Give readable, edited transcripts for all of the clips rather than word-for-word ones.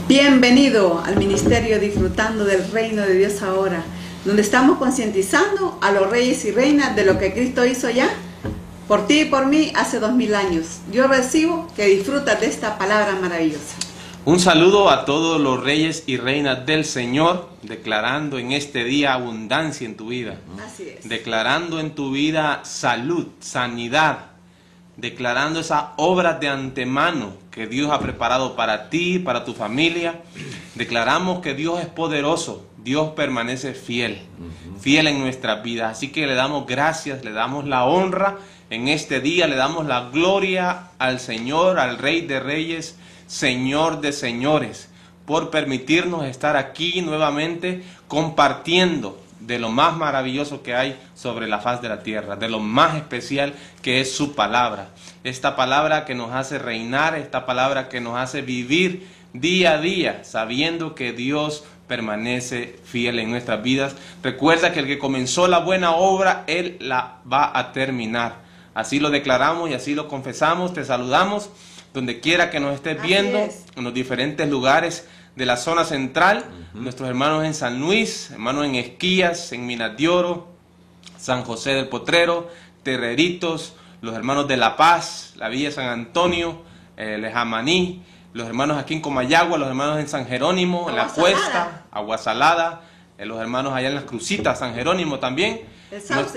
Bienvenido al Ministerio Disfrutando del Reino de Dios Ahora, donde estamos concientizando a los reyes y reinas de lo que Cristo hizo ya por ti y por mí hace 2000 años. Yo recibo que disfrutas de esta palabra maravillosa. Un saludo a todos los reyes y reinas del Señor, declarando en este día abundancia en tu vida. Así es. Declarando en tu vida salud, sanidad, declarando esas obras de antemano que Dios ha preparado para ti, para tu familia. Declaramos que Dios es poderoso, Dios permanece fiel, fiel en nuestras vidas. Así que le damos gracias, le damos la honra en este día, le damos la gloria al Señor, al Rey de Reyes, Señor de señores, por permitirnos estar aquí nuevamente compartiendo de lo más maravilloso que hay sobre la faz de la tierra, de lo más especial que es su palabra. Esta palabra que nos hace reinar, esta palabra que nos hace vivir día a día, sabiendo que Dios permanece fiel en nuestras vidas. Recuerda que el que comenzó la buena obra, Él la va a terminar. Así lo declaramos y así lo confesamos. Te saludamos donde quiera que nos estés viendo, en los diferentes lugares de la zona central, nuestros hermanos en San Luis, hermanos en Esquías, en Minas de Oro, San José del Potrero, Terreritos, los hermanos de La Paz, la Villa San Antonio, Lejamaní, los hermanos aquí en Comayagua, los hermanos en San Jerónimo, en La Cuesta, Aguasalada, los hermanos allá en Las Crucitas, San Jerónimo también,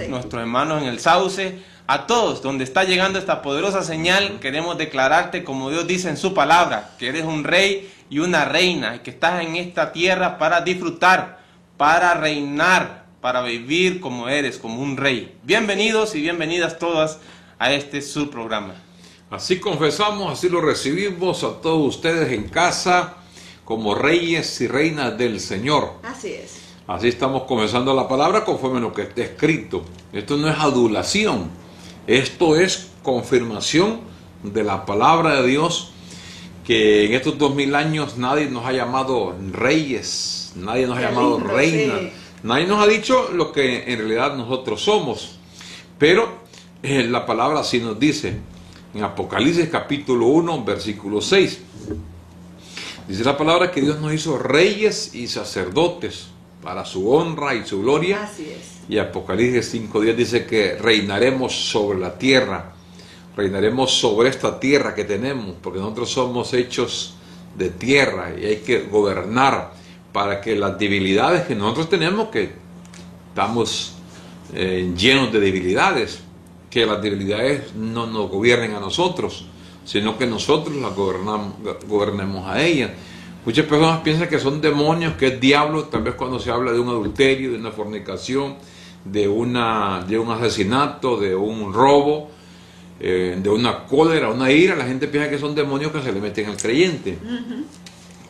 nuestros hermanos en el Sauce. A todos, donde está llegando esta poderosa señal, queremos declararte, como Dios dice en su palabra, que eres un rey y una reina, y que estás en esta tierra para disfrutar, para reinar, para vivir como eres, como un rey. Bienvenidos y bienvenidas todas a este su programa. Así confesamos, así lo recibimos a todos ustedes en casa, como reyes y reinas del Señor. Así es. Así estamos confesando la palabra conforme a lo que está escrito. Esto no es adulación. Esto es confirmación de la palabra de Dios, que en estos 2000 años nadie nos ha llamado reyes, nadie nos ha llamado reinas, nadie nos ha dicho lo que en realidad nosotros somos. Pero la palabra sí nos dice, en Apocalipsis capítulo 1, versículo 6, dice la palabra que Dios nos hizo reyes y sacerdotes para su honra y su gloria. Así es. Y Apocalipsis 5:10 dice que reinaremos sobre la tierra, reinaremos sobre esta tierra que tenemos, porque nosotros somos hechos de tierra y hay que gobernar para que las debilidades que nosotros tenemos, que estamos llenos de debilidades, que las debilidades no nos gobiernen a nosotros, sino que nosotros las gobernemos a ellas. Muchas personas piensan que son demonios, que es diablo, tal vez cuando se habla de un adulterio, de una fornicación, de un asesinato, de un robo, de una cólera, una ira, la gente piensa que son demonios que se le meten al creyente.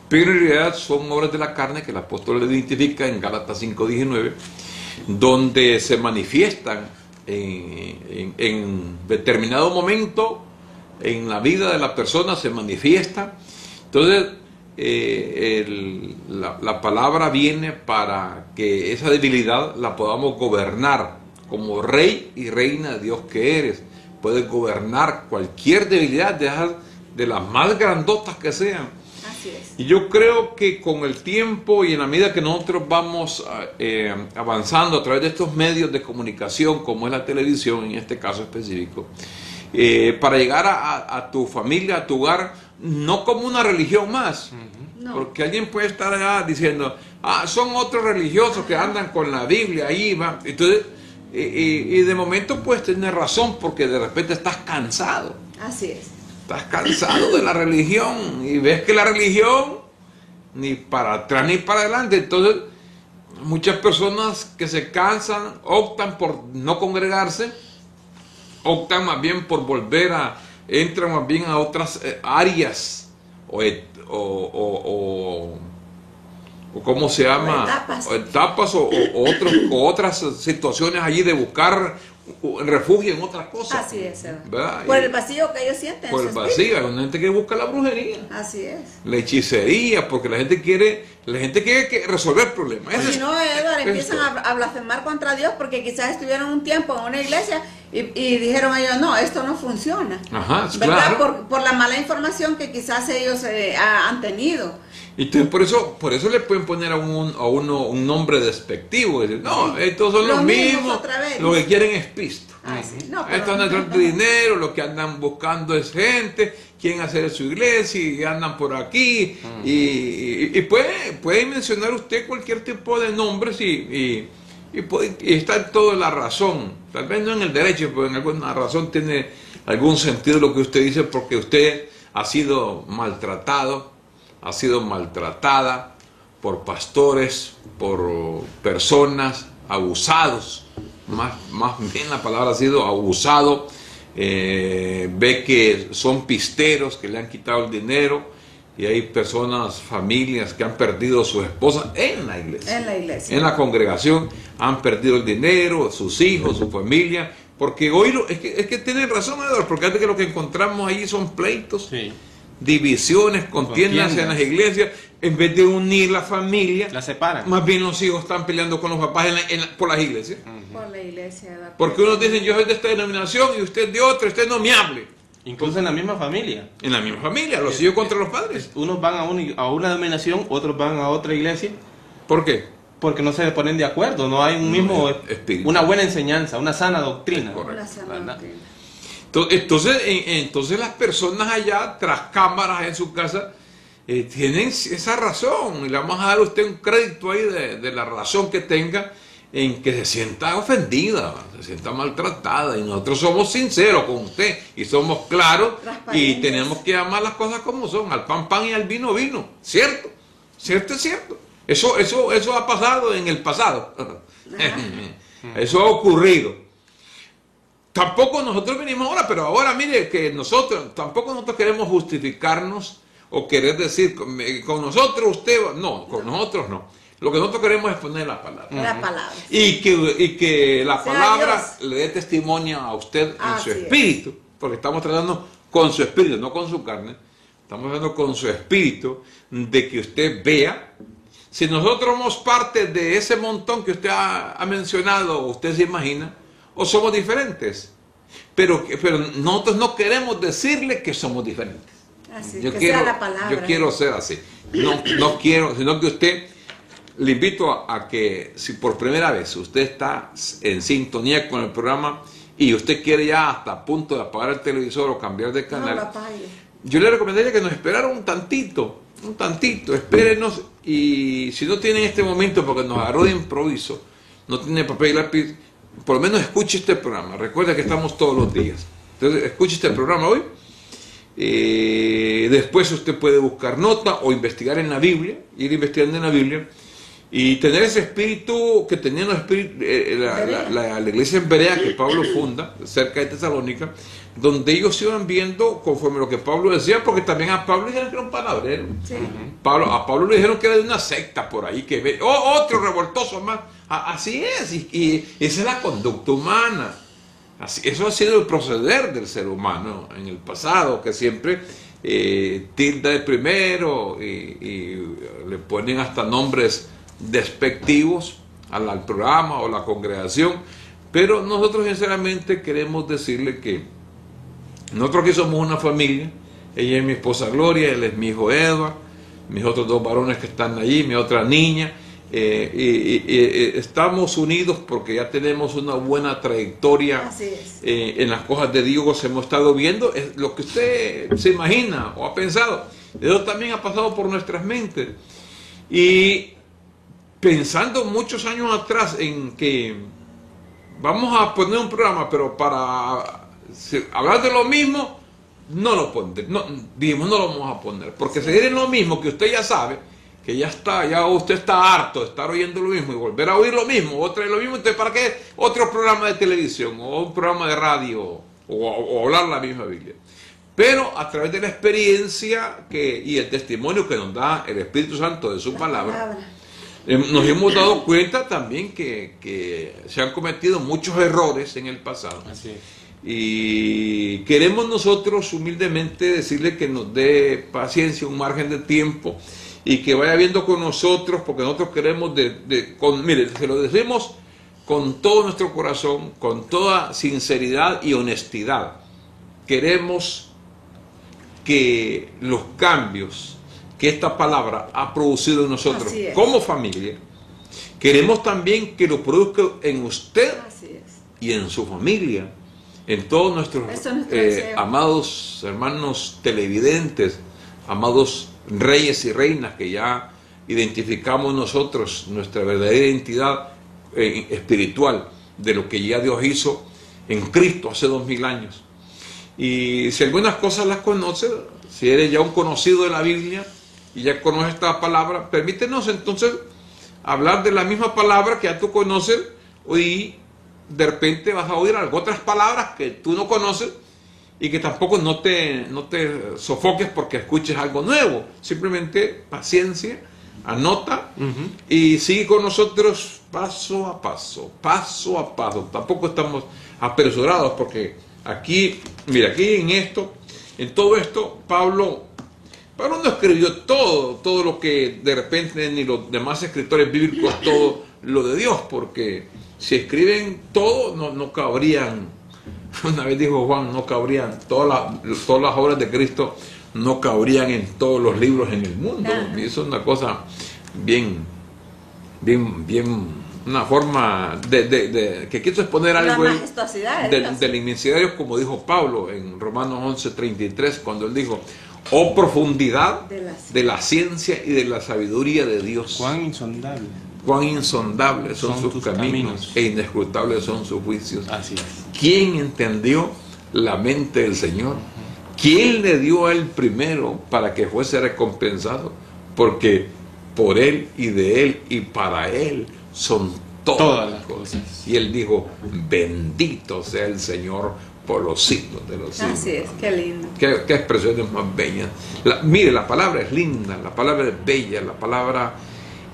Pero en realidad son obras de la carne que el apóstol le identifica en Gálatas 5:19, donde se manifiestan en determinado momento en la vida de la persona, se manifiesta. Entonces la palabra viene para que esa debilidad la podamos gobernar como rey y reina de Dios que eres. Puedes gobernar cualquier debilidad de las más grandotas que sean. Así es. Y yo creo que con el tiempo y en la medida que nosotros vamos avanzando a través de estos medios de comunicación, como es la televisión en este caso específico, para llegar a tu familia, a tu hogar, no como una religión más. No. Porque alguien puede estar allá diciendo, son otros religiosos que andan con la Biblia ahí, va. Entonces, y de momento pues tienes razón, porque de repente estás cansado. Así es. Estás cansado de la religión y ves que la religión ni para atrás ni para adelante. Entonces, muchas personas que se cansan optan por no congregarse, optan más bien por entran más bien a otras áreas o ¿cómo se llama? Etapas o otras situaciones allí de buscar refugio en otras cosas. Así es, ¿verdad? Por el vacío que ellos sienten. Por el vacío, hay una gente que busca la brujería. Así es. La hechicería, porque la gente quiere resolver problemas. Si no, Edward, empiezan a blasfemar contra Dios porque quizás estuvieron un tiempo en una iglesia y dijeron ellos, no, esto no funciona. Ajá, ¿verdad? claro. Por la mala información que quizás ellos han tenido. Entonces por eso le pueden poner a uno un nombre despectivo. Decir, no, estos son los mismos, lo que quieren es pisto. No, Estos andan tratando dinero, lo que andan buscando es gente, quieren hacer su iglesia y andan por aquí. Y puede mencionar usted cualquier tipo de nombres y está en toda la razón. Tal vez no en el derecho, pero en alguna razón tiene algún sentido lo que usted dice, porque usted ha sido maltratado, ha sido maltratada por pastores, por personas, abusados. Más bien la palabra ha sido abusado. Ve que son pisteros que le han quitado el dinero, y hay personas, familias que han perdido a su esposa en la iglesia, en la congregación, han perdido el dinero, sus hijos, su familia, porque hoy es que tienen razón, Eduardo, porque antes que lo que encontramos ahí son pleitos, sí, divisiones, contiendas en las iglesias. En vez de unir la familia, la separan. Más bien los hijos están peleando con los papás por las iglesias. Por la iglesia, Eduardo. Porque unos dicen, yo soy de esta denominación y usted de otra, usted no me hable. Incluso en la misma familia. En la misma familia, los hijos contra los padres. Unos van a una denominación, otros van a otra iglesia. ¿Por qué? Porque no se ponen de acuerdo, no hay un mismo espíritu, una buena enseñanza, una sana doctrina. Una sana doctrina. Entonces las personas allá, tras cámaras en su casa, tienen esa razón, y le vamos a dar a usted un crédito ahí de la razón que tenga, en que se sienta ofendida, se sienta maltratada, y nosotros somos sinceros con usted y somos claros y tenemos que amar las cosas como son, al pan pan y al vino vino, ¿cierto? ¿Cierto es cierto? Eso ha pasado en el pasado. Eso ha ocurrido. Tampoco nosotros venimos ahora, pero ahora mire que tampoco nosotros queremos justificarnos o querer decir con nosotros usted, no, con nosotros no. Lo que nosotros queremos es poner la palabra. La palabra. Y que la palabra le dé testimonio a usted en su espíritu, porque estamos tratando con su espíritu, no con su carne. Estamos tratando con su espíritu de que usted vea si nosotros somos parte de ese montón que usted ha mencionado, o usted se imagina, o somos diferentes. Pero nosotros no queremos decirle que somos diferentes. Así, sea la palabra. Yo quiero ser así. No quiero, sino que usted, le invito a que si por primera vez usted está en sintonía con el programa y usted quiere ya hasta a punto de apagar el televisor o cambiar de canal, yo le recomendaría que nos esperara un tantito, espérenos, y si no tiene en este momento, porque nos agarró de improviso, no tiene papel y lápiz, por lo menos escuche este programa. Recuerda que estamos todos los días. Entonces, escuche este programa hoy. Después usted puede buscar nota o investigar en la Biblia, ir investigando en la Biblia y tener ese espíritu que tenían la iglesia en Berea, que Pablo funda cerca de Tesalónica, donde ellos iban viendo conforme lo que Pablo decía, porque también a Pablo le dijeron que era un palabrero. Sí. A Pablo le dijeron que era de una secta por ahí, que otro revoltoso más. Así es, y esa es la conducta humana. Eso ha sido el proceder del ser humano en el pasado, que siempre tilda de primero y le ponen hasta nombres despectivos al programa o la congregación. Pero nosotros sinceramente queremos decirle que nosotros aquí somos una familia. Ella es mi esposa Gloria, él es mi hijo Edward, mis otros dos varones que están allí, mi otra niña. Estamos unidos porque ya tenemos una buena trayectoria en las cosas de Dios. Hemos estado viendo lo que usted se imagina o ha pensado. Eso también ha pasado por nuestras mentes. Y pensando muchos años atrás en que vamos a poner un programa, pero para hablar de lo mismo, no lo pondré. No lo vamos a poner, porque seguir en lo mismo que usted ya sabe, que ya usted está harto de estar oyendo lo mismo y volver a oír lo mismo, otra vez lo mismo. Entonces, ¿para qué otro programa de televisión o un programa de radio o hablar la misma Biblia? Pero a través de la experiencia y el testimonio que nos da el Espíritu Santo de su palabra, nos hemos dado cuenta también que se han cometido muchos errores en el pasado. Así es. Y queremos nosotros humildemente decirle que nos dé paciencia, un margen de tiempo, y que vaya viendo con nosotros, porque nosotros queremos, mire, se lo decimos con todo nuestro corazón, con toda sinceridad y honestidad. Queremos que los cambios que esta palabra ha producido en nosotros Así es. como familia, queremos también que lo produzca en usted Así es. y en su familia, en todos nuestros Eso es nuestro deseo. amados hermanos televidentes, amados reyes y reinas que ya identificamos nosotros nuestra verdadera identidad espiritual de lo que ya Dios hizo en Cristo hace 2000 años. Y si algunas cosas las conoces, si eres ya un conocido de la Biblia y ya conoces esta palabra, permítenos entonces hablar de la misma palabra que ya tú conoces, y de repente vas a oír otras palabras que tú no conoces y que tampoco no te sofoques porque escuches algo nuevo. Simplemente paciencia, anota y sigue con nosotros paso a paso, paso a paso. Tampoco estamos apresurados porque aquí, mira, aquí en todo esto, Pablo no escribió todo lo que de repente ni los demás escritores bíblicos todo lo de Dios, porque si escriben todo no cabrían. Una vez dijo Juan, no cabrían todas las obras de Cristo, no cabrían en todos los libros en el mundo. Y eso es una cosa bien, una forma que quiso exponer algo La majestuosidad de Dios. del inmensidad de Dios, como dijo Pablo en Romanos 11:33, cuando él dijo: oh profundidad de la ciencia y de la sabiduría de Dios. Cuán insondable. Cuán insondables son sus caminos e inescrutables son sus juicios. Así es. ¿Quién entendió la mente del Señor? ¿Quién le dio a él primero para que fuese recompensado? Porque por él y de él y para él son todas las cosas. Y él dijo: bendito sea el Señor por los siglos de los siglos. Así es, qué lindo. Qué expresiones más bellas. Mire, la palabra es linda, la palabra es bella, la palabra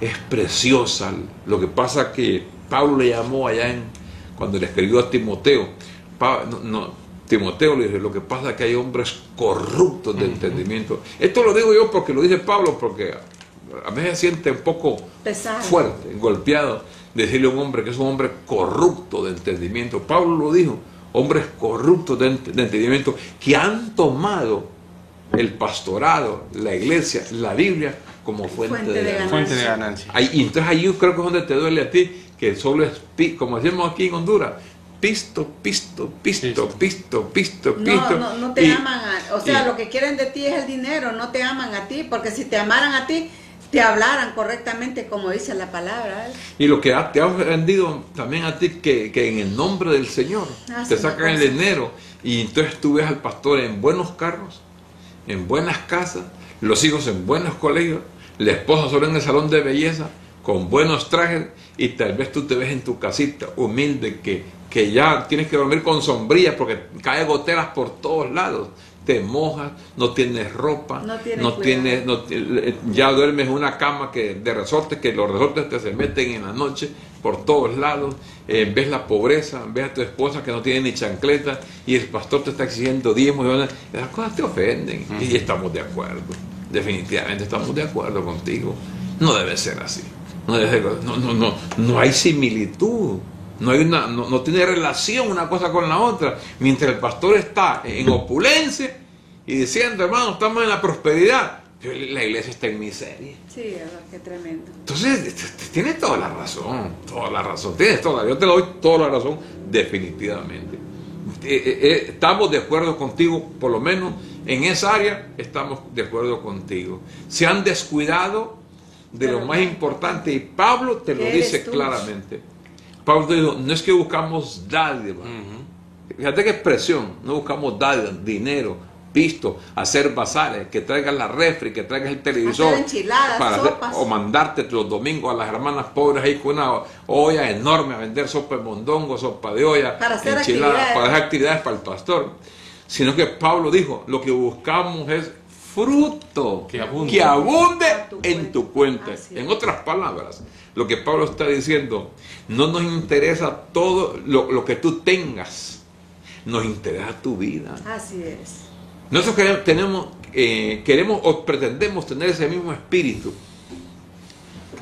es preciosa. Lo que pasa que Pablo le llamó allá cuando le escribió a Timoteo, Timoteo le dice: lo que pasa es que hay hombres corruptos de entendimiento. Esto lo digo yo porque lo dice Pablo, porque a veces se siente un poco Pesado, fuerte, golpeado, decirle a un hombre que es un hombre corrupto de entendimiento. Pablo lo dijo: hombres corruptos de entendimiento que han tomado el pastorado, la iglesia, la Biblia como fuente de ganancia. Y entonces ahí yo creo que es donde te duele a ti, que solo es, como decimos aquí en Honduras, pisto. No te aman, lo que quieren de ti es el dinero, no te aman a ti, porque si te amaran a ti, te hablaran correctamente como dice la palabra. Y lo que te ha ofendido también a ti, que en el nombre del Señor te sacan el dinero, y entonces tú ves al pastor en buenos carros, en buenas casas, los hijos en buenos colegios, la esposa solo en el salón de belleza, con buenos trajes, y tal vez tú te ves en tu casita humilde que ya tienes que dormir con sombrilla porque cae goteras por todos lados, te mojas, no tienes ropa, ya duermes en una cama de resortes, que los resortes te se meten en la noche por todos lados, ves la pobreza, ves a tu esposa que no tiene ni chancleta y el pastor te está exigiendo diezmos, y esas cosas te ofenden. Y estamos de acuerdo, definitivamente estamos de acuerdo contigo. No debe ser así, no hay similitud. No tiene relación una cosa con la otra. Mientras el pastor está en opulencia y diciendo: hermano, estamos en la prosperidad, la iglesia está en miseria. Sí, qué tremendo. Entonces, tienes toda la razón, yo te doy toda la razón, definitivamente. Estamos de acuerdo contigo, por lo menos en esa área estamos de acuerdo contigo. Se han descuidado de lo más importante, y Pablo te lo dice claramente. Pablo te dijo: no es que buscamos dádiva. Fíjate qué expresión: no buscamos dádiva, dinero, pisto, hacer bazares, que traigas la refri, que traigas el televisor, hacer enchiladas, sopas, o mandarte los domingos a las hermanas pobres ahí con una olla enorme a vender sopa de mondongo, sopa de olla, para hacer enchiladas, para hacer actividades para el pastor. Sino que Pablo dijo: lo que buscamos es fruto que abunde en tu cuenta. En otras palabras, lo que Pablo está diciendo: no nos interesa todo lo que tú tengas, nos interesa tu vida. Así es. Nosotros queremos o pretendemos tener ese mismo espíritu.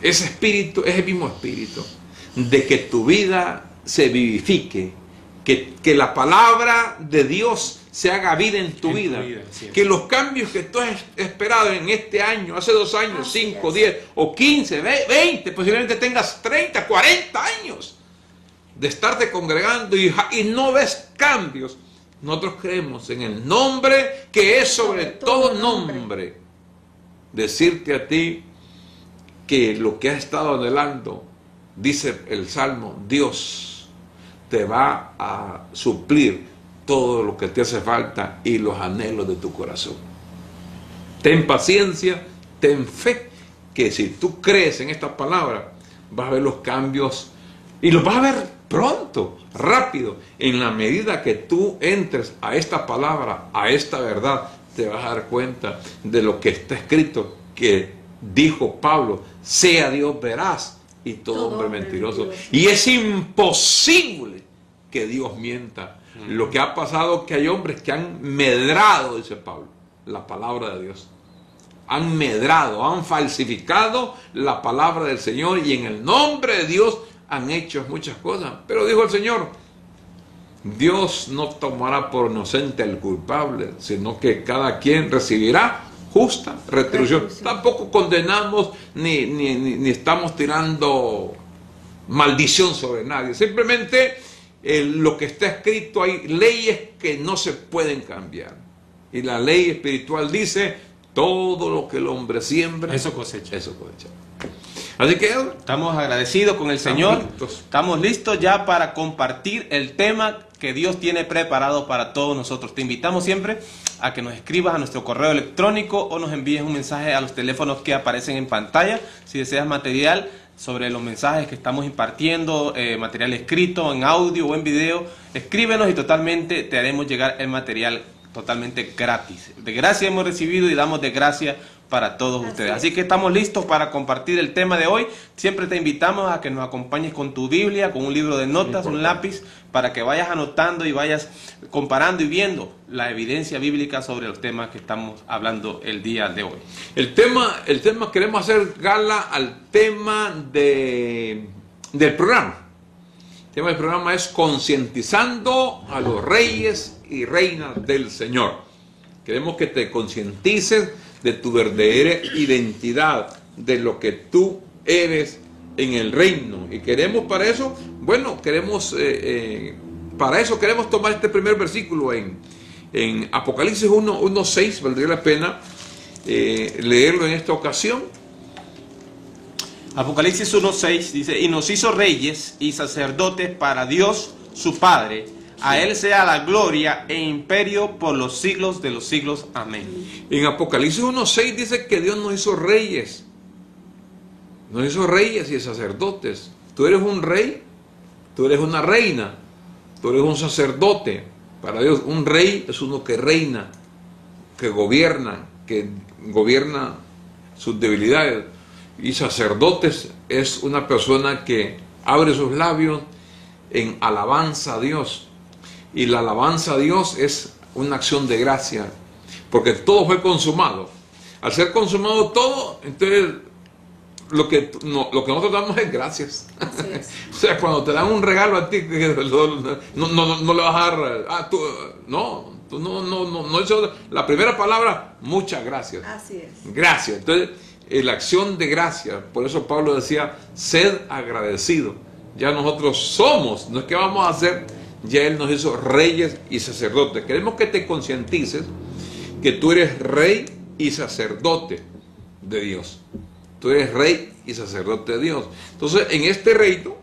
Ese mismo espíritu de que tu vida se vivifique, que la palabra de Dios se haga vida en tu vida. Que los cambios que tú has esperado en este año, hace 2 años, 5, 10 o 15, 20, posiblemente tengas 30, 40 años de estarte congregando y no ves cambios. Nosotros creemos en el nombre que es sobre todo nombre. Decirte a ti que lo que has estado anhelando, dice el Salmo, Dios te va a suplir todo lo que te hace falta y los anhelos de tu corazón. Ten paciencia, ten fe, que si tú crees en esta palabra, vas a ver los cambios y los vas a ver pronto, rápido. En la medida que tú entres a esta palabra, a esta verdad, te vas a dar cuenta de lo que está escrito, que dijo Pablo: sea Dios veraz y todo hombre mentiroso. Y es imposible que Dios mienta. Lo que ha pasado es que hay hombres que han medrado, dice Pablo, la palabra de Dios. Han medrado, han falsificado la palabra del Señor y en el nombre de Dios han hecho muchas cosas. Pero dijo el Señor, Dios no tomará por inocente al culpable, sino que cada quien recibirá justa retribución. Tampoco condenamos ni estamos tirando maldición sobre nadie. Simplemente lo que está escrito, hay leyes que no se pueden cambiar. Y la ley espiritual dice, todo lo que el hombre siembra, eso cosecha. Eso cosecha. Así que estamos agradecidos con el Señor. Estamos listos ya para compartir el tema que Dios tiene preparado para todos nosotros. Te invitamos siempre a que nos escribas a nuestro correo electrónico o nos envíes un mensaje a los teléfonos que aparecen en pantalla. Si deseas material sobre los mensajes que estamos impartiendo, material escrito, en audio o en video, escríbenos y totalmente te haremos llegar el material totalmente gratis. De gracia hemos recibido y damos de gracia para todos ustedes. Así que estamos listos para compartir el tema de hoy. Siempre te invitamos a que nos acompañes con tu Biblia, con un libro de notas, un lápiz, para que vayas anotando y vayas comparando y viendo la evidencia bíblica sobre los temas que estamos hablando el día de hoy. El tema queremos hacer gala al tema del programa. El tema del programa es concientizando a los reyes y reinas del Señor. Queremos que te concientices de tu verdadera identidad, de lo que tú eres en el reino. Y queremos para eso, para eso queremos tomar este primer versículo en Apocalipsis 1:6, valdría la pena leerlo en esta ocasión. Apocalipsis 1:6 dice, y nos hizo reyes y sacerdotes para Dios su Padre. A Él sea la gloria e imperio por los siglos de los siglos. Amén. En Apocalipsis 1:6 dice que Dios nos hizo reyes. Nos hizo reyes y sacerdotes. Tú eres un rey, tú eres una reina, tú eres un sacerdote. Para Dios, un rey es uno que reina, que gobierna sus debilidades. Y sacerdotes es una persona que abre sus labios en alabanza a Dios. Y la alabanza a Dios es una acción de gracia, porque todo fue consumado. Al ser consumado todo, entonces lo que nosotros damos es gracias. O sea, cuando te dan un regalo a ti, no le vas a dar, no, eso, la primera palabra, muchas gracias. Así es. Gracias. Entonces, la acción de gracia, por eso Pablo decía, sed agradecido. Ya nosotros somos, no es que vamos a hacer. Ya Él nos hizo reyes y sacerdotes. Queremos que te concientices que tú eres rey y sacerdote de Dios. Tú eres rey y sacerdote de Dios. Entonces, en este reino,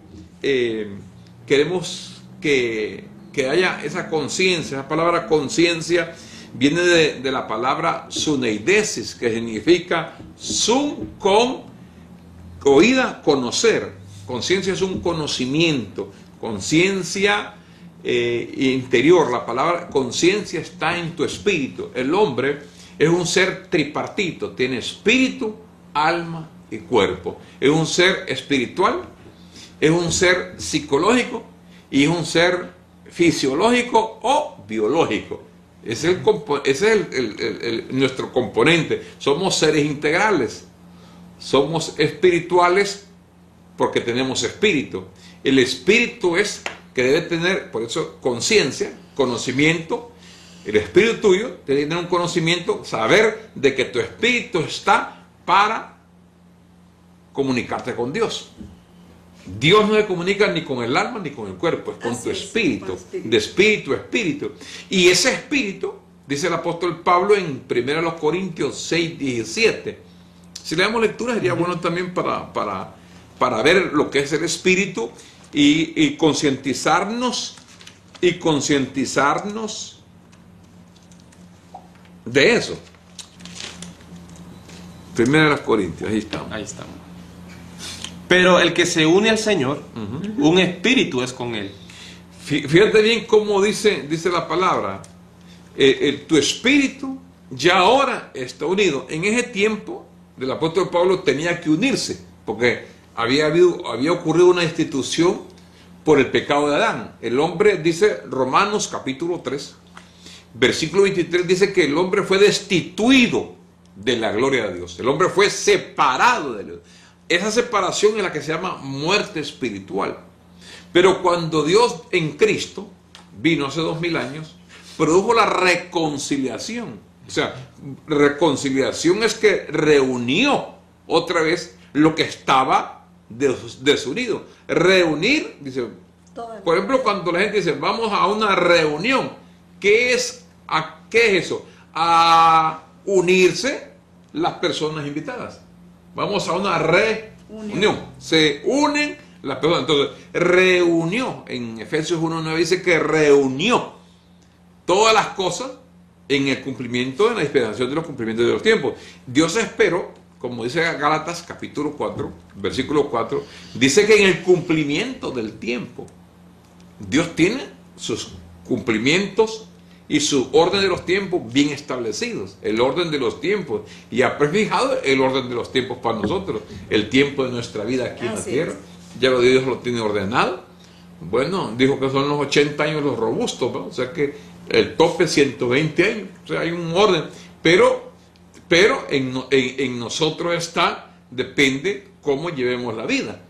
queremos que haya esa conciencia. La palabra conciencia viene de la palabra suneidesis, que significa oída, conocer. Conciencia es un conocimiento. Conciencia interior. La palabra conciencia está en tu espíritu. El hombre es un ser tripartito, tiene espíritu, alma y cuerpo. Es un ser espiritual, es un ser psicológico y es un ser fisiológico o biológico. Ese es nuestro componente. Somos seres integrales, somos espirituales porque tenemos espíritu. El espíritu es que debe tener, por eso, conciencia, conocimiento, El espíritu tuyo tiene que tener un conocimiento, saber de que tu espíritu está para comunicarte con Dios. Dios no se comunica ni con el alma ni con el cuerpo, es con Así tu es, espíritu, con espíritu. de espíritu a espíritu. Y ese espíritu, dice el apóstol Pablo en 1 Corintios 6, 17. Si le damos lectura sería bueno también para ver lo que es el espíritu y concientizarnos de eso. 1 Corintios, ahí estamos. Ahí estamos. Pero el que se une al Señor, un espíritu es con él. Fíjate bien cómo dice la palabra. Tu espíritu ya ahora está unido. En ese tiempo del apóstol Pablo tenía que unirse, porque había ocurrido una destitución por el pecado de Adán. El hombre, dice Romanos capítulo 3, versículo 23, dice que el hombre fue destituido de la gloria de Dios. El hombre fue separado de Dios. Esa separación es la que se llama muerte espiritual. Pero cuando Dios en Cristo vino hace 2000 años, produjo la reconciliación. O sea, reconciliación es que reunió otra vez lo que estaba desunido. Reunir, dice, por ejemplo, cuando la gente dice, vamos a una reunión, ¿qué es eso? A unirse las personas invitadas. Vamos a una reunión. Se unen las personas. Entonces, reunió. En Efesios 1:9 dice que reunió todas las cosas en el cumplimiento de la dispensación de los cumplimientos de los tiempos. Dios esperó, como dice Gálatas capítulo 4, versículo 4, dice que en el cumplimiento del tiempo, Dios tiene sus cumplimientos y su orden de los tiempos bien establecidos, el orden de los tiempos, y ha prefijado el orden de los tiempos para nosotros, el tiempo de nuestra vida aquí en la tierra. Ya Dios lo tiene ordenado. Bueno, dijo que son los 80 años los robustos, ¿no? O sea que el tope 120 años, o sea, hay un orden, pero en nosotros depende cómo llevemos la vida.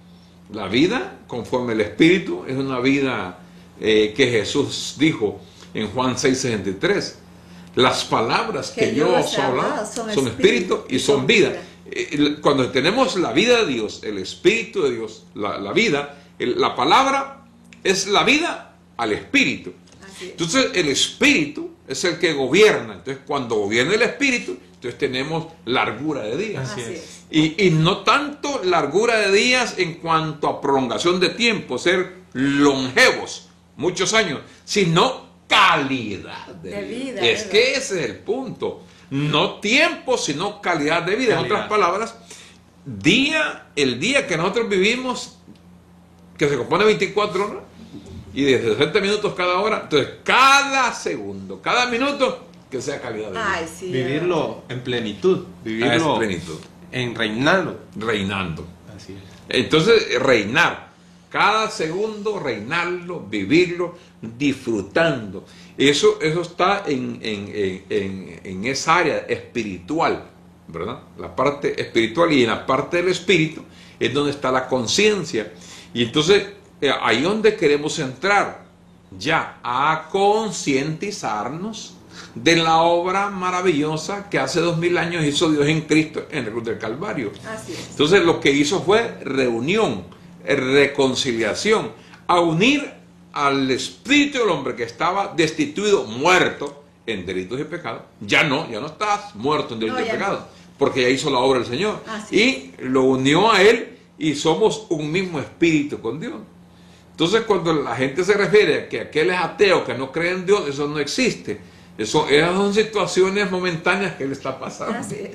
La vida, conforme el Espíritu, es una vida que Jesús dijo en Juan 6:63. Las palabras que yo os he hablado son espíritu y son vida. Cuando tenemos la vida de Dios, el Espíritu de Dios, la vida, la palabra es la vida al Espíritu. Entonces el Espíritu es el que gobierna. Entonces cuando gobierna el Espíritu, entonces tenemos largura de días. Así es. Y no tanto largura de días en cuanto a prolongación de tiempo, ser longevos, muchos años, sino calidad de vida. Es que ese es el punto. No tiempo, sino calidad de vida. En otras palabras, el día que nosotros vivimos, que se compone de 24 horas, y de 60 minutos cada hora, entonces cada segundo, cada minuto, que sea calidad de vida. Vivirlo en plenitud, vivirlo en reinando. Así es. Entonces, reinar. Cada segundo, reinarlo, vivirlo, disfrutando. Eso está en esa área espiritual, ¿verdad? La parte espiritual, y en la parte del espíritu es donde está la conciencia. Y entonces, ahí donde queremos entrar, ya a concientizarnos de la obra maravillosa que hace 2000 años hizo Dios en Cristo en el cruz del Calvario. Así es. Entonces lo que hizo fue reunión, reconciliación, a unir al espíritu del hombre que estaba destituido, muerto en delitos y pecados. Ya no estás muerto en delitos y pecados, porque ya hizo la obra del Señor. Y lo unió a él y somos un mismo espíritu con Dios. Entonces cuando la gente se refiere a que aquel es ateo, que no cree en Dios, eso no existe. Esas son situaciones momentáneas que le está pasando. Así es.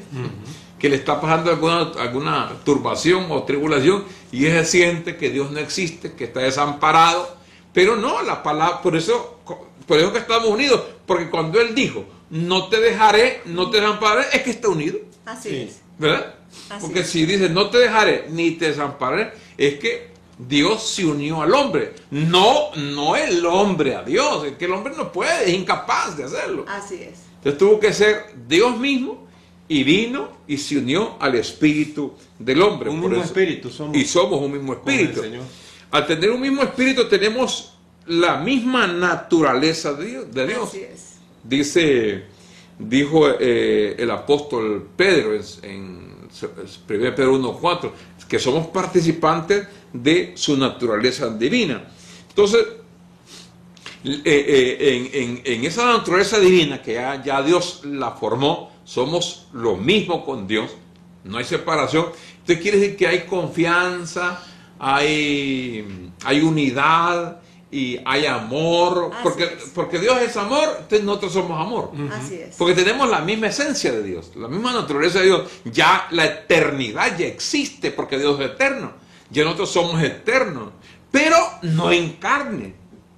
Que le está pasando alguna turbación o tribulación, y él siente que Dios no existe, que está desamparado. Pero no, la palabra, por eso que estamos unidos, porque cuando él dijo, no te dejaré, no te desampararé, es que está unido. Así es. ¿Verdad? Porque si dice, no te dejaré, ni te desampararé, es que Dios se unió al hombre, no el hombre a Dios, es que el hombre no puede, es incapaz de hacerlo. Así es. Entonces tuvo que ser Dios mismo, y vino y se unió al espíritu del hombre. Un mismo espíritu somos. Y somos un mismo espíritu. Al tener un mismo espíritu tenemos la misma naturaleza de Dios. Así es. dijo el apóstol Pedro en 1 Pedro 1:4, que somos participantes de su naturaleza divina. Entonces, en esa naturaleza divina que ya Dios la formó, somos lo mismo con Dios, no hay separación. Entonces quiere decir que hay confianza, hay unidad y hay amor, porque Dios es amor, entonces nosotros somos amor. Así es. Porque tenemos la misma esencia de Dios, la misma naturaleza de Dios. Ya la eternidad ya existe porque Dios es eterno. Ya nosotros somos eternos, pero no en carne.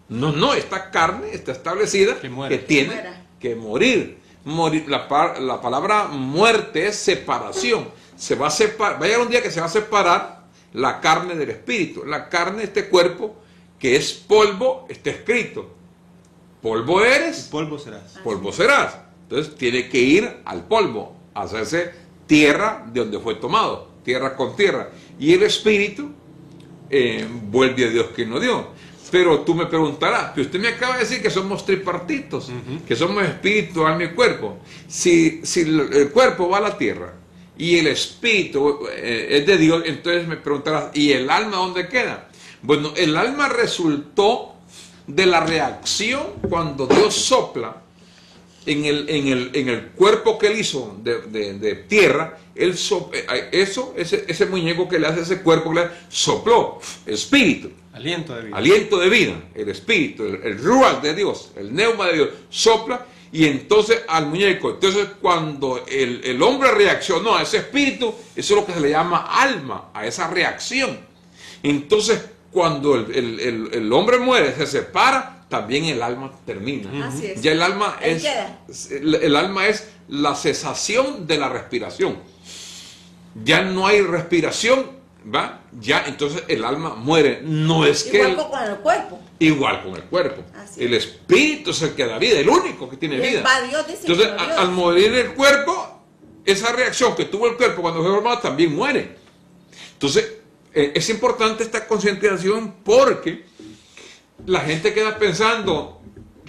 No, esta carne está establecida que tiene que morir. La palabra muerte es separación. Se va a separar, va a llegar un día que se va a separar la carne del espíritu. La carne, este cuerpo que es polvo, está escrito: polvo eres, y polvo serás. Polvo serás. Entonces tiene que ir al polvo, a hacerse tierra de donde fue tomado, tierra con tierra. Y el espíritu vuelve a Dios que no dio. Pero tú me preguntarás, que usted me acaba de decir que somos tripartitos, que somos espíritu, alma y cuerpo. Si el cuerpo va a la tierra y el espíritu es de Dios, entonces me preguntarás, ¿y el alma dónde queda? Bueno, el alma resultó de la reacción cuando Dios sopla en el cuerpo que él hizo de tierra. Ese muñeco que le hace ese cuerpo, que le sopló espíritu. Aliento de vida. Aliento de vida, el espíritu, el ruach de Dios, el neuma de Dios, sopla y entonces al muñeco. Entonces cuando el hombre reaccionó a ese espíritu, eso es lo que se le llama alma, a esa reacción. Entonces cuando el hombre muere, se separa, también el alma termina. Así es. Ya el alma es la cesación de la respiración. Ya no hay respiración, ¿va? Ya entonces el alma muere. No es que igual con el cuerpo. Igual con el cuerpo. El espíritu es el que da vida, el único que tiene vida. Entonces al morir el cuerpo, esa reacción que tuvo el cuerpo cuando fue formado también muere. Entonces es importante esta concientización, porque la gente queda pensando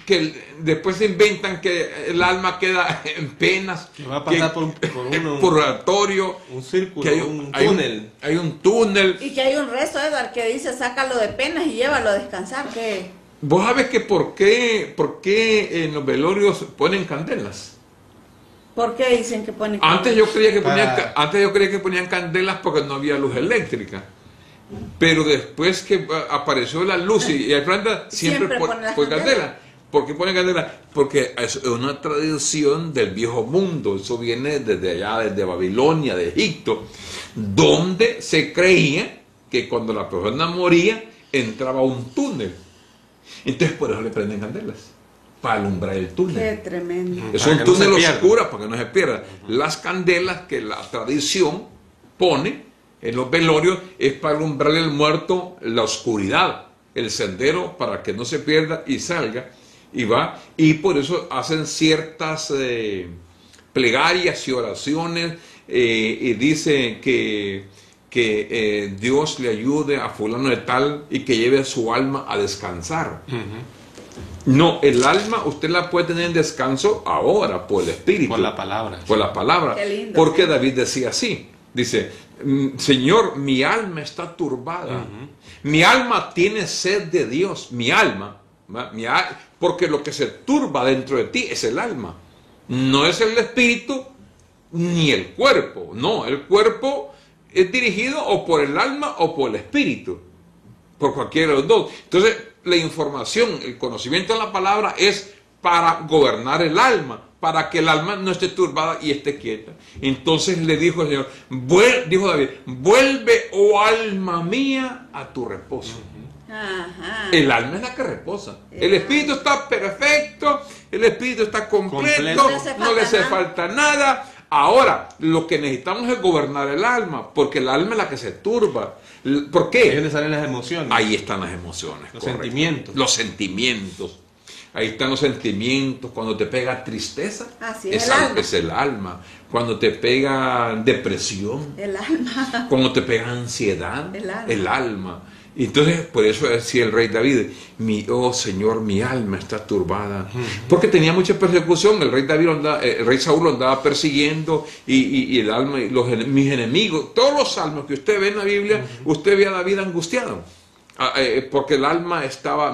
que después se inventan que el alma queda en penas, que va a pasar por un purgatorio, un círculo, que hay un túnel. Y que hay un rezo, Edward, que dice: sácalo de penas y llévalo a descansar. ¿Qué? ¿Vos sabés que por qué en los velorios ponen candelas? ¿Por qué dicen que ponen candelas? Antes yo creía que ponían candelas porque no había luz eléctrica. Pero después que apareció la luz y hay plantas, siempre ponen candelas. ¿Por qué ponen candela? Porque es una tradición del viejo mundo. Eso viene desde allá, desde Babilonia, de Egipto, donde se creía que cuando la persona moría entraba a un túnel. Entonces por eso le prenden candelas, para alumbrar el túnel. Qué tremendo. Es un túnel oscuro para que no se pierda. Las candelas que la tradición pone en los velorios es para alumbrar al muerto la oscuridad, el sendero para que no se pierda y salga. Y por eso hacen ciertas plegarias y oraciones, y dicen que Dios le ayude a fulano de tal y que lleve su alma a descansar. No, el alma usted la puede tener en descanso ahora por el espíritu, por la palabra. Por la palabra. Qué lindo, porque sí. David decía así, dice: Señor, mi alma está turbada, mi alma tiene sed de Dios, mi alma, porque lo que se turba dentro de ti es el alma, no es el espíritu ni el cuerpo. No, el cuerpo es dirigido o por el alma o por el espíritu, por cualquiera de los dos. Entonces la información, el conocimiento de la palabra es para gobernar el alma, para que el alma no esté turbada y esté quieta. Entonces le dijo el Señor, dijo David: vuelve, oh alma mía, a tu reposo. Ajá. El alma es la que reposa. El espíritu está perfecto, el espíritu está completo. No le hace falta nada. Ahora, lo que necesitamos es gobernar el alma, porque el alma es la que se turba. ¿Por qué? Ahí es donde salen las emociones. Ahí están las emociones. Los correcto. sentimientos. Los sentimientos. Ahí están los sentimientos. Cuando te pega tristeza, es el alma. Cuando te pega depresión, el alma. Cuando te pega ansiedad, el alma. El alma. Y entonces, por eso decía el rey David, oh Señor, mi alma está turbada. Porque tenía mucha persecución, el rey Saúl lo andaba persiguiendo, y el alma, mis enemigos, todos los salmos que usted ve en la Biblia, usted ve a David angustiado, porque el alma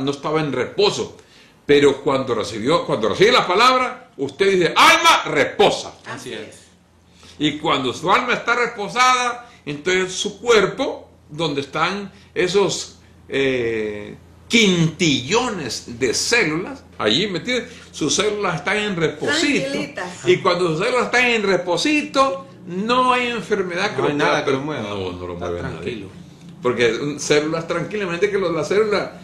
no estaba en reposo. Pero cuando recibe la palabra, usted dice, alma, reposa. Así es. Y cuando su alma está reposada, entonces su cuerpo, donde están esos quintillones de células, allí metidas, sus células están en reposito. Y cuando sus células están en reposito, no hay enfermedad que no hay nada que lo mueva. No lo mueve tranquilo. Nadie. Porque células tranquilamente, que la célula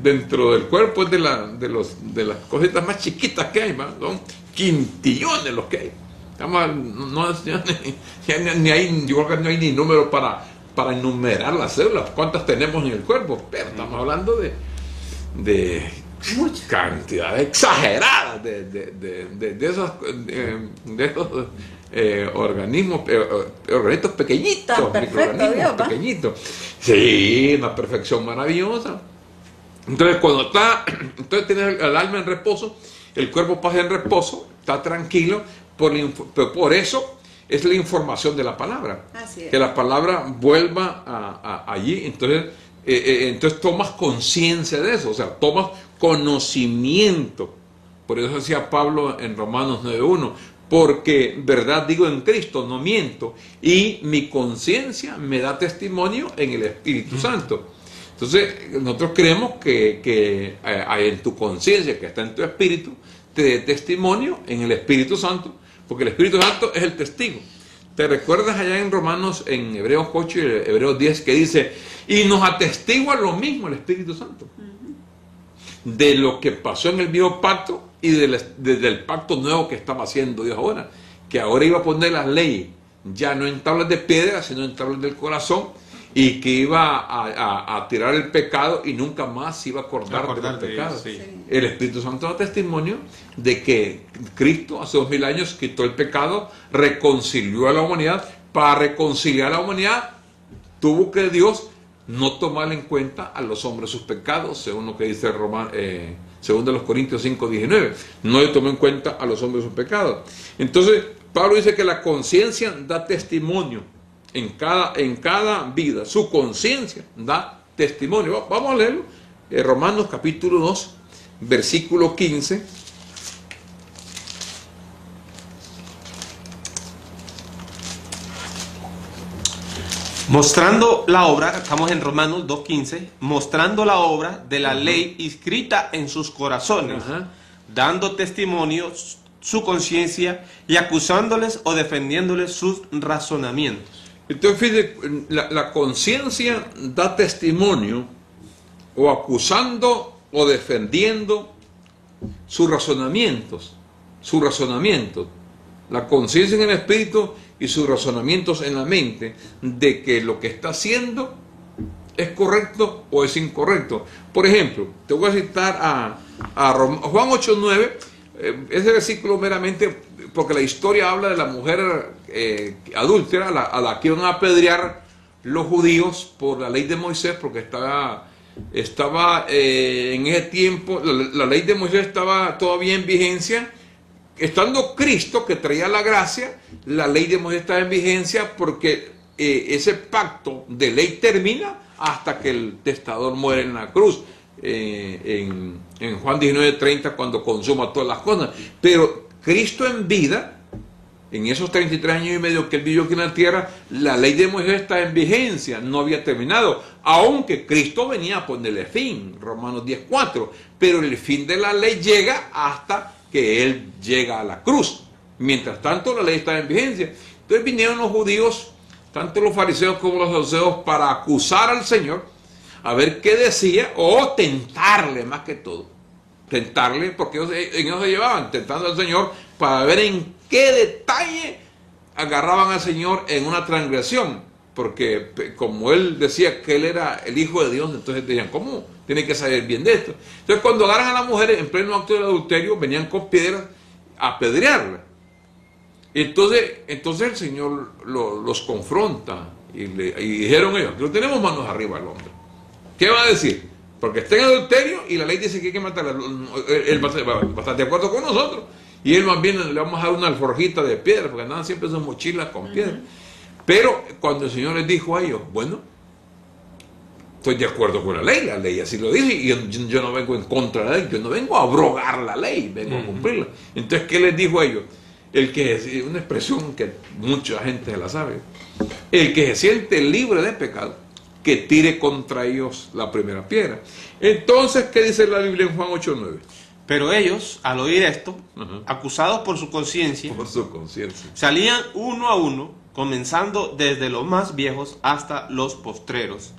dentro del cuerpo es de las cositas más chiquitas que hay, ¿va? Son quintillones los que hay. Ni hay, yo creo que no hay ni número para enumerar las células, cuántas tenemos en el cuerpo, pero estamos hablando de cantidades exageradas de esos organismos pequeñitos, microorganismos pequeñitos. Sí, una perfección maravillosa. Entonces, entonces tienes el alma en reposo, el cuerpo pasa en reposo, está tranquilo, por eso es la información de la palabra. Así es. Que la palabra vuelva allí, entonces tomas conciencia de eso, o sea, tomas conocimiento. Por eso decía Pablo en Romanos 9:1, porque verdad digo en Cristo, no miento, y mi conciencia me da testimonio en el Espíritu Santo. Entonces, nosotros creemos que en tu conciencia, que está en tu espíritu, te dé testimonio en el Espíritu Santo, porque el Espíritu Santo es el testigo. ¿Te recuerdas allá en Romanos, en Hebreos 8 y Hebreos 10, que dice, y nos atestigua lo mismo el Espíritu Santo, de lo que pasó en el viejo pacto y desde el pacto nuevo que estaba haciendo Dios ahora, que ahora iba a poner las leyes ya no en tablas de piedra, sino en tablas del corazón, y que iba a tirar el pecado y nunca más se iba a acordar del pecado. Sí. El Espíritu Santo da testimonio de que Cristo hace 2000 años quitó el pecado, reconcilió a la humanidad. Para reconciliar a la humanidad tuvo que Dios no tomar en cuenta a los hombres sus pecados, según lo que dice según de los Corintios 5:19. No le tomó en cuenta a los hombres sus pecados. Entonces Pablo dice que la conciencia da testimonio en cada vida. Su conciencia da testimonio. Vamos a leerlo. Romanos capítulo 2, versículo 15. Mostrando la obra, estamos en Romanos 2:15, mostrando la obra de la ley inscrita en sus corazones, dando testimonio su conciencia y acusándoles o defendiéndoles sus razonamientos. Entonces, fíjate, la conciencia da testimonio o acusando o defendiendo sus razonamientos. La conciencia en el espíritu y sus razonamientos en la mente de que lo que está haciendo es correcto o es incorrecto. Por ejemplo, te voy a citar a Juan 8:9, ese versículo meramente porque la historia habla de la mujer adúltera a la que iban a apedrear los judíos por la ley de Moisés, porque estaba en ese tiempo, la ley de Moisés estaba todavía en vigencia. Estando Cristo, que traía la gracia, la ley de Moisés estaba en vigencia porque ese pacto de ley termina hasta que el testador muere en la cruz. En Juan 19:30, cuando consuma todas las cosas. Pero Cristo en vida, en esos 33 años y medio que él vivió aquí en la tierra, la ley de Moisés está en vigencia, no había terminado, aunque Cristo venía a ponerle fin, Romanos 10:4, pero el fin de la ley llega hasta que él llega a la cruz. Mientras tanto, la ley está en vigencia. Entonces vinieron los judíos, tanto los fariseos como los saduceos, para acusar al Señor, a ver qué decía, o tentarle más que todo. Tentarle, porque en eso se llevaban, tentando al Señor para ver en qué detalle agarraban al Señor en una transgresión. Porque como él decía que él era el Hijo de Dios, entonces decían, ¿cómo? Tiene que saber bien de esto. Entonces cuando agarran a las mujeres en pleno acto del adulterio, venían con piedras a apedrearla. Entonces el Señor los confronta Y dijeron ellos, que lo tenemos manos arriba al hombre. ¿Qué va a decir? Porque está en adulterio y la ley dice que hay que matarlo. Él va a estar de acuerdo con nosotros. Y él más bien le vamos a dar una alforjita de piedra, porque andaban siempre sus mochilas con piedra. Pero cuando el Señor les dijo a ellos, bueno, estoy de acuerdo con la ley así lo dice, y yo no vengo en contra de la ley, yo no vengo a abrogar la ley, vengo a cumplirla. Entonces, ¿qué les dijo a ellos? El que es una expresión que mucha gente se la sabe, el que se siente libre de pecado, que tire contra ellos la primera piedra. Entonces, ¿qué dice la Biblia en Juan 8:9? Pero ellos, al oír esto, acusados por su conciencia, salían uno a uno, comenzando desde los más viejos hasta los postreros.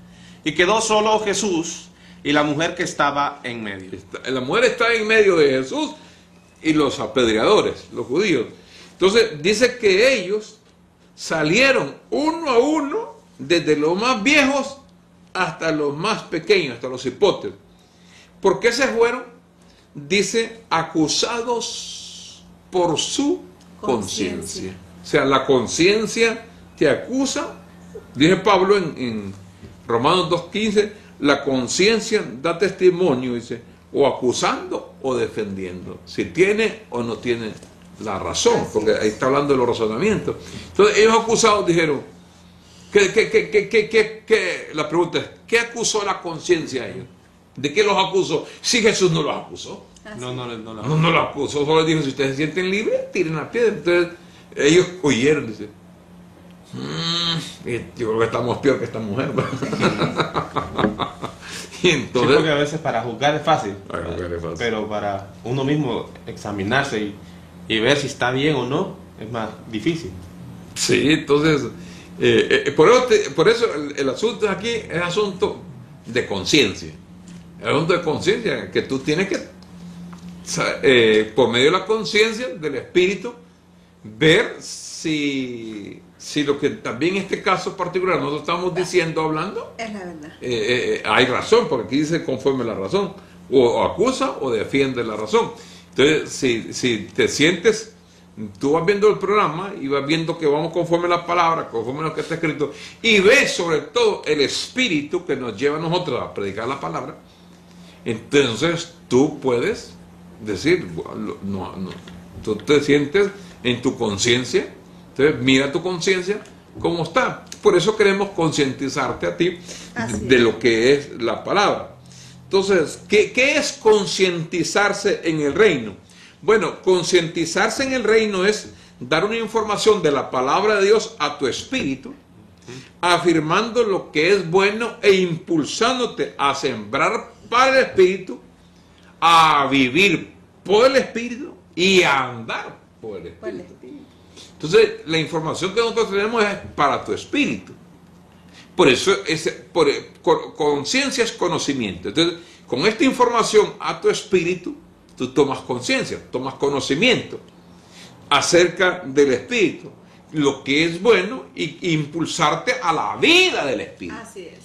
Y quedó solo Jesús y la mujer que estaba en medio. La mujer está en medio de Jesús y los apedreadores, los judíos. Entonces dice que ellos salieron uno a uno, desde los más viejos hasta los más pequeños, hasta los hipotes. ¿Por qué se fueron? Dice, acusados por su conciencia. O sea, la conciencia te acusa. Dice Pablo en Romanos 2:15, la conciencia da testimonio, dice, o acusando o defendiendo, si tiene o no tiene la razón, porque ahí está hablando de los razonamientos. Entonces ellos acusados dijeron, la pregunta es, ¿qué acusó la conciencia a ellos? ¿De qué los acusó? Si Jesús no los acusó. No los acusó, solo les dijo, si ustedes se sienten libres, tiren la piedra. Entonces ellos oyeron, dice, yo creo que estamos peor que esta mujer. Y entonces, sí, porque a veces para juzgar es fácil, pero para uno mismo examinarse y ver si está bien o no, es más difícil. Sí, entonces, por eso el asunto aquí es asunto de conciencia. El asunto de conciencia, que tú tienes que, por medio de la conciencia, del Espíritu, ver si lo que también en este caso particular nosotros estamos diciendo, hablando, es la verdad. Hay razón, porque aquí dice conforme la razón, o acusa o defiende la razón. Entonces, si te sientes, tú vas viendo el programa y vas viendo que vamos conforme a la palabra, conforme a lo que está escrito, y ves sobre todo el Espíritu que nos lleva a nosotros a predicar la palabra, entonces tú puedes decir, no, tú te sientes en tu conciencia. Entonces mira tu conciencia cómo está. Por eso queremos concientizarte a ti de lo que es la palabra. Entonces, ¿qué es concientizarse en el reino? Bueno, concientizarse en el reino es dar una información de la palabra de Dios a tu espíritu, afirmando lo que es bueno e impulsándote a sembrar para el espíritu, a vivir por el espíritu y a andar por el espíritu. Entonces, la información que nosotros tenemos es para tu espíritu. Por eso, conciencia es conocimiento. Entonces, con esta información a tu espíritu, tú tomas conciencia, tomas conocimiento acerca del espíritu, lo que es bueno, y impulsarte a la vida del espíritu. Así es.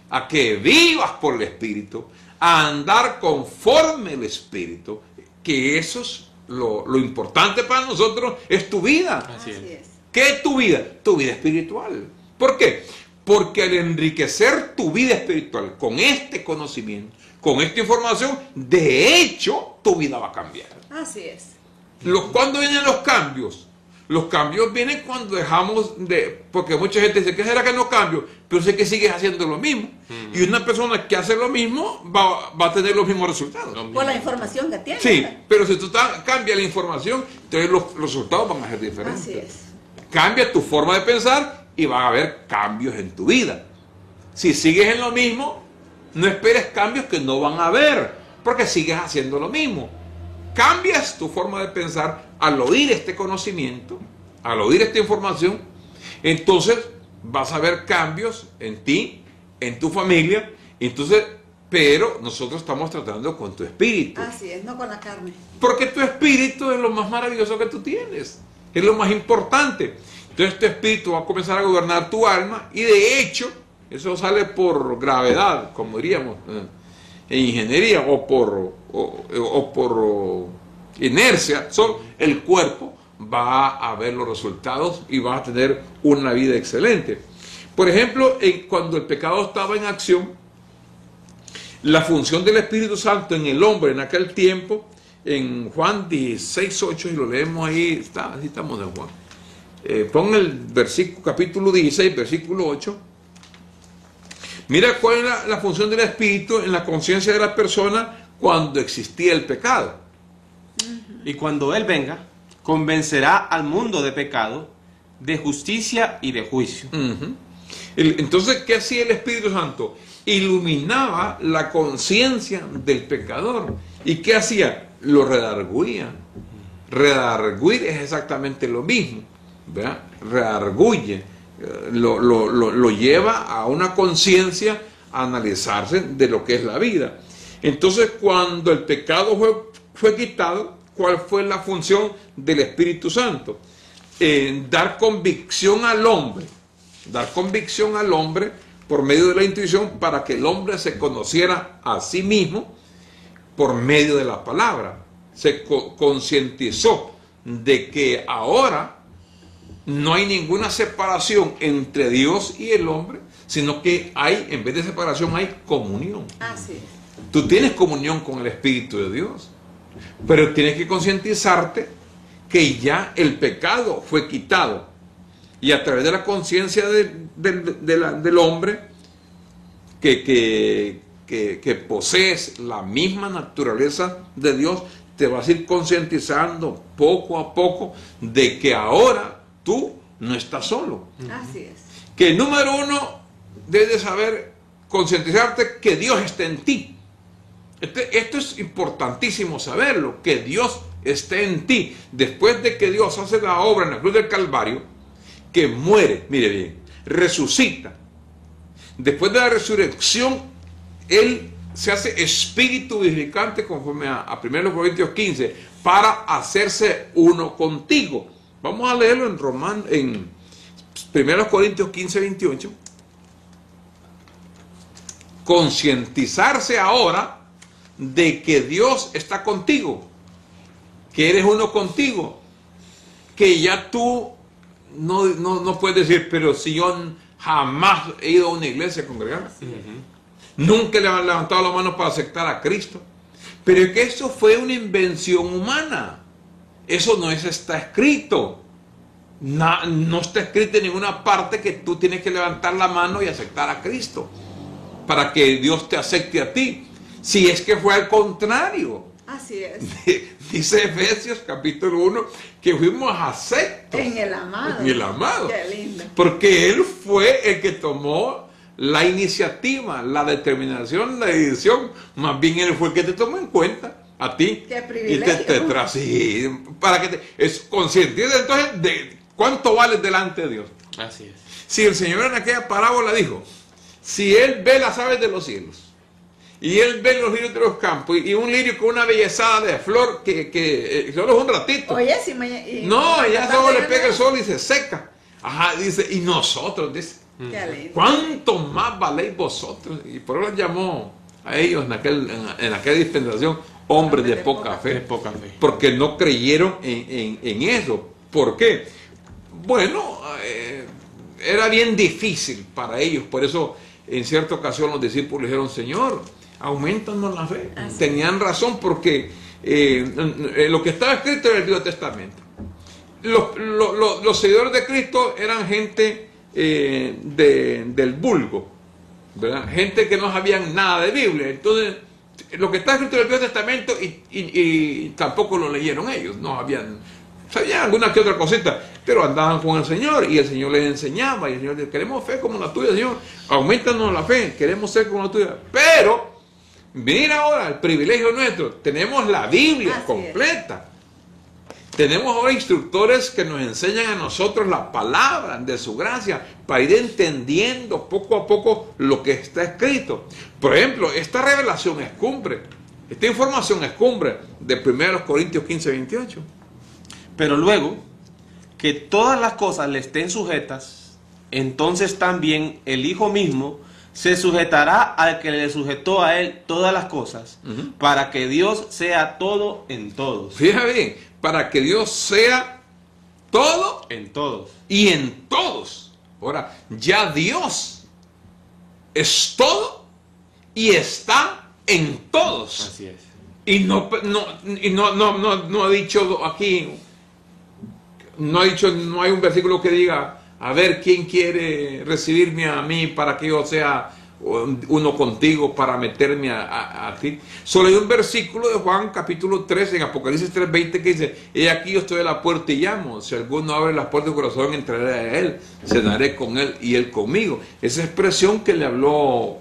A que vivas por el espíritu, a andar conforme el espíritu, que eso es lo importante para nosotros, es tu vida. Así es. ¿Qué es tu vida? Tu vida espiritual. ¿Por qué? Porque al enriquecer tu vida espiritual con este conocimiento, con esta información, de hecho, tu vida va a cambiar. Así es. ¿Cuándo vienen los cambios? Los cambios vienen cuando dejamos de... Porque mucha gente dice, ¿qué será que no cambio? Pero sé que sigues haciendo lo mismo. Y una persona que hace lo mismo va a tener los mismos resultados. Por la información que tiene. Sí, pero si tú cambias la información, entonces los resultados van a ser diferentes. Así es. Cambia tu forma de pensar y va a haber cambios en tu vida. Si sigues en lo mismo, no esperes cambios que no van a haber, porque sigues haciendo lo mismo. Cambias tu forma de pensar al oír este conocimiento, al oír esta información, entonces vas a ver cambios en ti, en tu familia, entonces, pero nosotros estamos tratando con tu espíritu. Así es, no con la carne. Porque tu espíritu es lo más maravilloso que tú tienes, es lo más importante. Entonces tu espíritu va a comenzar a gobernar tu alma, y de hecho, eso sale por gravedad, como diríamos, en ingeniería, o por inercia. El cuerpo va a ver los resultados y va a tener una vida excelente. Por ejemplo, cuando el pecado estaba en acción, la función del Espíritu Santo en el hombre en aquel tiempo, en Juan 16:8, y lo leemos ahí, así estamos en Juan. Pon el versículo, capítulo 16, versículo 8. Mira cuál es la función del Espíritu en la conciencia de la persona cuando existía el pecado. Y cuando Él venga, convencerá al mundo de pecado, de justicia y de juicio. Entonces, ¿qué hacía el Espíritu Santo? Iluminaba la conciencia del pecador. ¿Y qué hacía? Lo redarguía. Redarguir es exactamente lo mismo, ¿verdad? Redarguye, lo lleva a una conciencia a analizarse de lo que es la vida. Entonces, cuando el pecado fue quitado, ¿cuál fue la función del Espíritu Santo? Dar convicción al hombre. Dar convicción al hombre por medio de la intuición para que el hombre se conociera a sí mismo por medio de la palabra. Se concientizó de que ahora no hay ninguna separación entre Dios y el hombre, sino que hay, en vez de separación, hay comunión. Así es. Tú tienes comunión con el Espíritu de Dios, pero tienes que concientizarte que ya el pecado fue quitado. Y a través de la conciencia del hombre que posees la misma naturaleza de Dios, te vas a ir concientizando poco a poco de que ahora tú no estás solo. Así es. Que número uno, debes saber concientizarte que Dios está en ti. Esto es importantísimo saberlo, que Dios esté en ti. Después de que Dios hace la obra en la cruz del Calvario, que muere, mire bien, resucita. Después de la resurrección, Él se hace espíritu vivificante conforme a 1 Corintios 15 para hacerse uno contigo. Vamos a leerlo en 1 Corintios 15, 28. Concientizarse ahora de que Dios está contigo, que eres uno contigo, que ya tú no puedes decir, pero si yo jamás he ido a una iglesia a congregar, nunca le han levantado la mano para aceptar a Cristo, pero es que eso fue una invención humana, eso no está escrito, no está escrito en ninguna parte que tú tienes que levantar la mano y aceptar a Cristo para que Dios te acepte a ti, si es que fue al contrario. Así es. Dice Efesios capítulo 1 que fuimos aceptos En el amado. En el amado. Qué lindo. Porque Él fue el que tomó la iniciativa, la determinación, la decisión. Más bien Él fue el que te tomó en cuenta a ti. Qué privilegio. Y te trajo así, para que es conscientiza entonces de cuánto vales delante de Dios. Así es. Si el Señor en aquella parábola dijo, si Él ve las aves de los cielos, y Él ve los lirios de los campos, y un lirio con una bellezada de flor que solo es un ratito. Oye, si no, ya solo le pega el sol y se seca. Ajá, dice, y nosotros, dice, Qué lindo. ¿cuánto más valéis vosotros? Y por eso llamó a ellos en aquella dispensación hombres de poca fe. De poca fe. Porque no creyeron en eso. ¿Por qué? Bueno, era bien difícil para ellos. Por eso en cierta ocasión los discípulos dijeron, Señor, aumentanos la fe. Así. Tenían razón porque lo que estaba escrito en el Antiguo Testamento. Los seguidores de Cristo eran gente del vulgo, ¿verdad? Gente que no sabían nada de Biblia. Entonces, lo que está escrito en el Antiguo Testamento y tampoco lo leyeron ellos, no sabían alguna que otra cosita, pero andaban con el Señor y el Señor les enseñaba y el Señor dice, queremos fe como la tuya, Señor, aumentanos la fe, queremos ser como la tuya, pero mira ahora el privilegio nuestro, tenemos la Biblia Así completa. Tenemos ahora instructores que nos enseñan a nosotros la palabra de su gracia para ir entendiendo poco a poco lo que está escrito. Por ejemplo, esta revelación es cumbre, esta información es cumbre de 1 Corintios 15, 28. Pero luego que todas las cosas le estén sujetas, entonces también el Hijo mismo se sujetará al que le sujetó a él todas las cosas, para que Dios sea todo en todos. Fíjate bien, para que Dios sea todo En todos. y en todos. Ahora, ya Dios es todo y está en todos. Así es. Y no ha dicho aquí, no hay un versículo que diga, a ver, ¿quién quiere recibirme a mí para que yo sea uno contigo, para meterme a ti? Solo hay un versículo de Juan capítulo 3 en Apocalipsis 3:20 que dice, he aquí yo estoy a la puerta y llamo, si alguno abre las puertas del corazón, entraré a él, cenaré con él y él conmigo. Esa expresión que le habló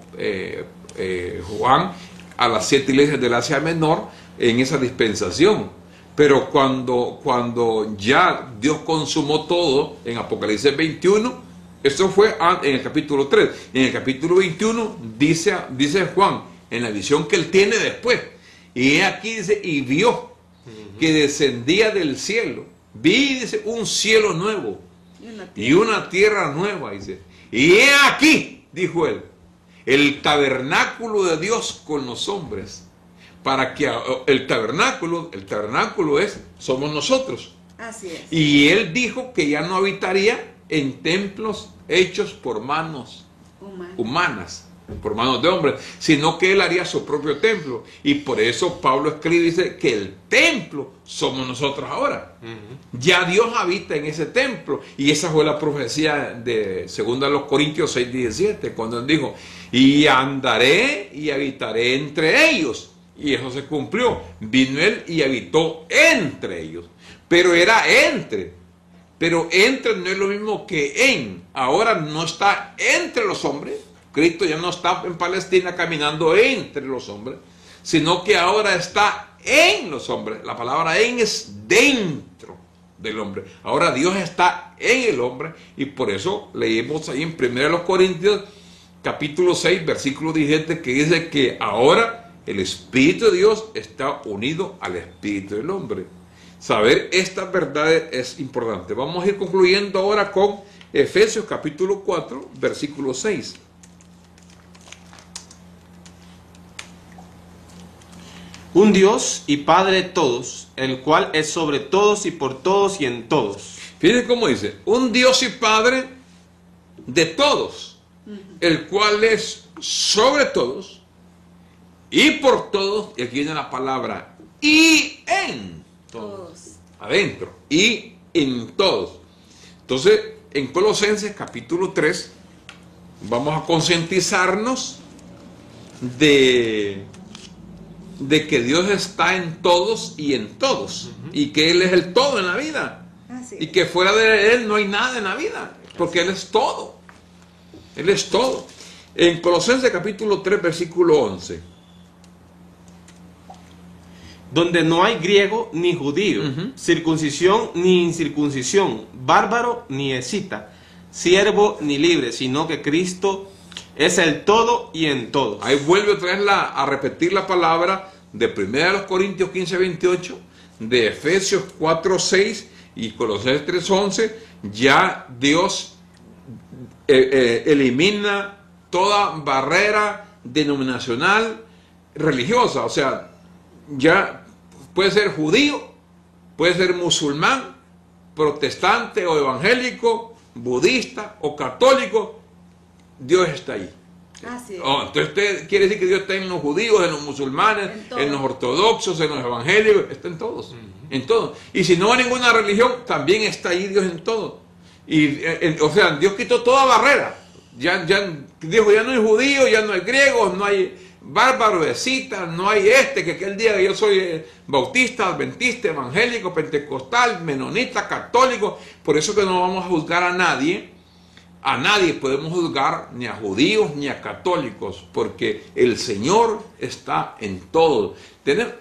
Juan a las 7 iglesias del Asia Menor en esa dispensación. Pero cuando ya Dios consumó todo en Apocalipsis 21, eso fue en el capítulo 3. En el capítulo 21 dice Juan, en la visión que él tiene después, y aquí dice, y vio que descendía del cielo, vi, dice, un cielo nuevo y una tierra nueva, dice, y he aquí, dijo él, el tabernáculo de Dios con los hombres, para que el tabernáculo somos nosotros. Así es. Y él dijo que ya no habitaría en templos hechos por manos humanas, por manos de hombres, sino que él haría su propio templo. Y por eso Pablo escribe, dice que el templo somos nosotros ahora. Ya Dios habita en ese templo. Y esa fue la profecía de 2 Corintios 6:17, cuando él dijo, y andaré y habitaré entre ellos. Y eso se cumplió. Vino él y habitó entre ellos. Pero era entre. Pero entre no es lo mismo que en. Ahora no está entre los hombres. Cristo ya no está en Palestina caminando entre los hombres, sino que ahora está en los hombres. La palabra en es dentro del hombre. Ahora Dios está en el hombre, y por eso leímos ahí en 1 Corintios capítulo 6 versículo 17 que dice que ahora el Espíritu de Dios está unido al Espíritu del hombre. Saber estas verdades es importante. Vamos a ir concluyendo ahora con Efesios capítulo 4 versículo 6. Un Dios y Padre de todos, el cual es sobre todos y por todos y en todos. Fíjense cómo dice, un Dios y Padre de todos, el cual es sobre todos y por todos, y aquí viene la palabra, y en todos, adentro, y en todos. Entonces, en Colosenses capítulo 3, vamos a concientizarnos de que Dios está en todos y en todos, y que Él es el todo en la vida, y que fuera de Él no hay nada en la vida, porque Él es todo. Él es todo. En Colosenses capítulo 3 versículo 11, donde no hay griego ni judío, circuncisión ni incircuncisión, bárbaro ni escita, siervo ni libre, sino que Cristo es el todo y en todos. Ahí vuelve otra vez a repetir la palabra de 1 Corintios 15:28, de Efesios 4:6 y Colosenses 3:11. Ya Dios elimina toda barrera denominacional religiosa. O sea, ya puede ser judío, puede ser musulmán, protestante o evangélico, budista o católico, Dios está ahí. Así es. Entonces usted quiere decir que Dios está en los judíos, en los musulmanes, en los ortodoxos, en los evangélicos, está en todos, en todos. Y si no hay ninguna religión, también está ahí Dios en todo. Y o sea, Dios quitó toda barrera. Ya dijo, ya no hay judíos, ya no hay griegos, no hay bárbaro, escita, no hay que aquel día que yo soy bautista, adventista, evangélico, pentecostal, menonita, católico. Por eso que no vamos a juzgar a nadie. A nadie podemos juzgar, ni a judíos ni a católicos, porque el Señor está en todo.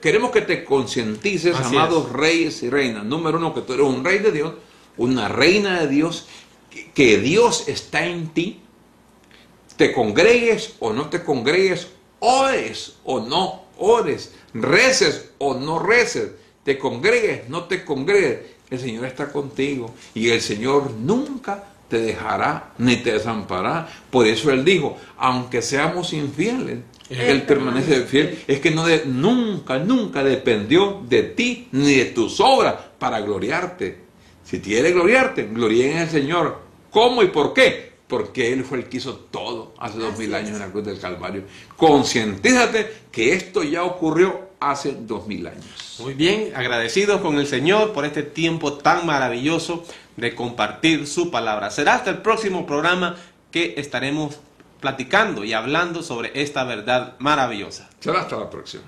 Queremos que te concientices, amados reyes y reinas. Número uno, que tú eres un rey de Dios, una reina de Dios, que Dios está en ti. Te congregues o no te congregues, ores o no ores, reces o no reces, te congregues, no te congregues, el Señor está contigo y el Señor nunca te dejará ni te desamparará. Por eso Él dijo, aunque seamos infieles, Él permanece fiel. Es que nunca dependió de ti ni de tus obras para gloriarte. Si quieres gloriarte, gloria en el Señor. ¿Cómo y por qué? porque Él fue el que hizo todo hace 2000 años en la cruz del Calvario. Concientízate que esto ya ocurrió hace 2000 años. Muy bien, agradecidos con el Señor por este tiempo tan maravilloso de compartir su palabra. Será hasta el próximo programa que estaremos platicando y hablando sobre esta verdad maravillosa. Será hasta la próxima.